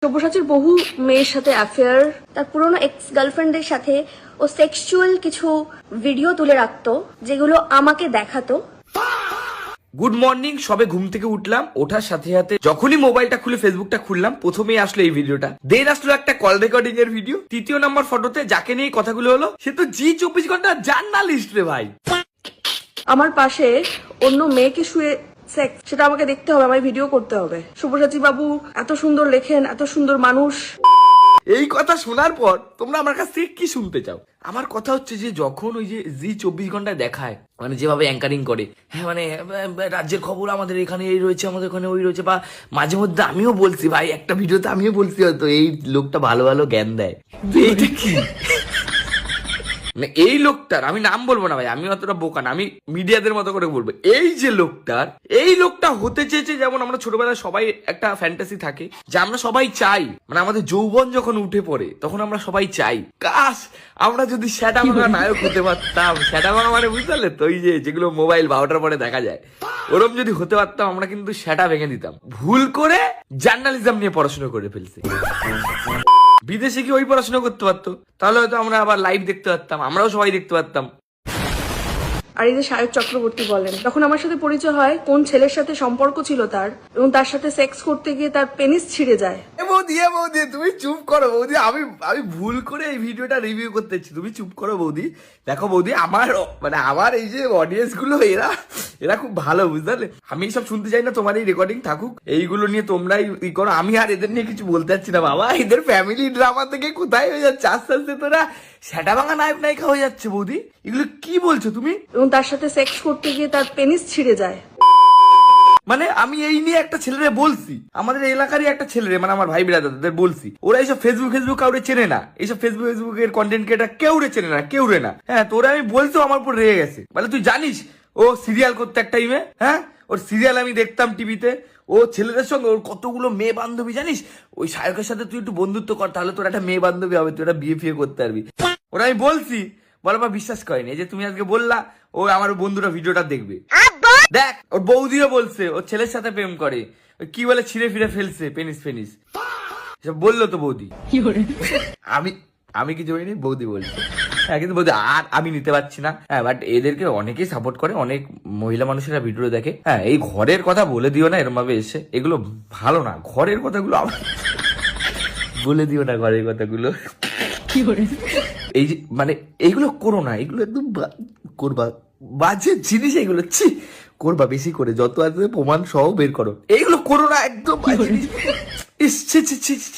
সব্যসাচীর বহু মেয়ের সাথে অ্যাফেয়ার, তার পুরনো এক্স গার্লফ্রেন্ডের সাথে ও সেক্সুয়াল কিছু ভিডিও তুলে রাখতো যেগুলো আমাকে দেখাতো। গুড মর্নিং, সবে ঘুম থেকে উঠলাম। ওঠার সাথে সাথে যখনই মোবাইলটা খুলে ফেসবুকটা খুললাম, প্রথমেই আসলো এই ভিডিওটা। দেন আসলো একটা কল রেকর্ডিং এর ভিডিও। তৃতীয় নাম্বার ফটোতে যাকে নিয়ে কথাগুলো হলো সে তো জি24 ঘন্টা জার্নালিস্ট রে ভাই। আমার পাশে অন্য মেয়েকে শুয়ে সেক্স, সেটা আমাকে দেখতে হবে, আমার ভিডিও করতে হবে। সব্যসাচী বাবু এত সুন্দর লেখেন, এত সুন্দর মানুষ। এই কথা শোনার পর তোমরা আমার কাছ থেকে কি শুনতে চাও? আমার কথা হচ্ছে যে যখন ওই যে জি24 ঘন্টায় দেখায়, মানে যেভাবে অ্যাঙ্কারিং করে, হ্যাঁ মানে রাজ্যের খবর আমাদের এখানে এই রয়েছে, আমাদের ওখানে ওই রয়েছে, বা মাঝে মধ্যে আমিও বলছি ভাই, একটা ভিডিওতে আমিও বলছি হয়তো এই লোকটা ভালো ভালো জ্ঞান দেয়। তো এইটা কি মানে এই লোকটার, আমি নাম বলবো না ভাই, আমি অতটা বোকা না, আমি মিডিয়াদের মতো করে বলবো। এই যে লোকটা হতে চেয়েছে, যেমন আমরা ছোটবেলায় সবাই একটা ফ্যান্টাসি থাকে যে আমরা সবাই চাই, মানে আমাদের যৌবন যখন উঠে পড়ে তখন আমরা সবাই চাই কাশ আমরা যদি শ্যাটা ভাঙা নায়ক হতে পারতাম। শ্যাটা ভাঙা মানে বুঝতে পারলে তো, ওই যে যেগুলো মোবাইল 12টার পরে দেখা যায়, ওরম যদি হতে পারতাম আমরা কিন্তু শ্যাটা ভেঙে দিতাম। ভুল করে জার্নালিজম নিয়ে পড়াশোনা করে ফেলছে। বিদেশে কি ওই পড়াশোনা করতে পারতো, তাহলে হয়তো আমরা আবার লাইভ দেখতে পারতাম, আমরাও সবাই দেখতে পারতাম। আর এই যে সায়ক চক্রবর্তী বলেন, তখন আমার সাথে পরিচয় হয়, কোন ছেলের সাথে সম্পর্ক ছিল তার, এবং তার সাথে সেক্স করতে গিয়ে তার পেনিস ছিঁড়ে যায়। বৌদি তুমি চুপ করো বৌদি, আমি ভুল করে এই ভিডিওটা রিভিউ করতেছি, তুমি চুপ করো বৌদি। দেখো বৌদি, আমার এই যে অডিয়েন্স গুলো এরা খুব ভালো, বুঝতে পারলে। আমি এইসব শুনতে চাই না, তোমার এই রেকর্ডিং থাকুক, এইগুলো নিয়ে তোমরাই ই করো। আমি আর এদের নিয়ে কিছু বলতে চাচ্ছি না বাবা। এদের ফ্যামিলি ড্রামা থেকে কোথায় হয়ে যাচ্ছে আস্তে আস্তে, তোরা সেটা ভাঙা নায়ক নায়িকা হয়ে যাচ্ছে। বৌদি এগুলো কি বলছো তুমি? এবং তার সাথে সেক্স করতে গিয়ে তার পেনিস ছিঁড়ে যায়। মানে আমি এই নিয়ে একটা ছেলেরে বলছি, আমাদের এলাকারই একটা ছেলেরে, মানে আমার ভাই বিরাদারদের বলছি, ওরা এইসব ফেসবুক কাউরে চেনে না, এইসব ফেসবুকের কন্টেন্ট ক্রিয়েটার কেউরে চেনে না, কেউরে না। হ্যাঁ, তোরা আমি বলতো, আমার উপর রেগে গেছে। মানে তুই জানিস ও সিরিয়াল করতে এক টাইমে, হ্যাঁ ওর সিরিয়াল আমি দেখতাম টিভিতে, ও ছেলেদের সঙ্গে ওর কতগুলো মেয়ে বান্ধবী জানিস। ওই সায়কের সাথে তুই একটু বন্ধুত্ব কর, তাহলে তোর একটা মেয়ে বান্ধবী হবে, তুই একটা বিয়ে ফিয়ে করতে পারবি। ওরা আমি বলছি, বলো বা বিশ্বাস করেনি। এই যে তুমি আজকে বললা ও আমার বন্ধুরা ভিডিওটা দেখবে, দেখ ওর বৌদিও বলছে ওর ছেলের সাথে প্রেম করে, কি বলে ছিঁড়ে ফিরে ফেলছে পেনিস সব বললো তো বৌদি। আমি কিছু বলিনি, বৌদি বলছে। হ্যাঁ, কিন্তু বৌদি আর আমি নিতে পারছি না। হ্যাঁ, বাট এদেরকে অনেকেই সাপোর্ট করে, অনেক মহিলা মানুষেরা ভিডিও দেখে। হ্যাঁ, এই ঘরের কথা বলে দিও না এরম ভাবে এসে, এগুলো ভালো না। ঘরের কথাগুলো বলে দিও না, ঘরের কথাগুলো এই যে মানে এইগুলো করো না, এগুলো একদম করবা বাজে জিনিস, এগুলো ছি করবা বেশি করে, যত আছে প্রমাণ সহ বের করো, এইগুলো করো না, একদম বাজে জিনিস। ইস ছি ছি ছি ছি।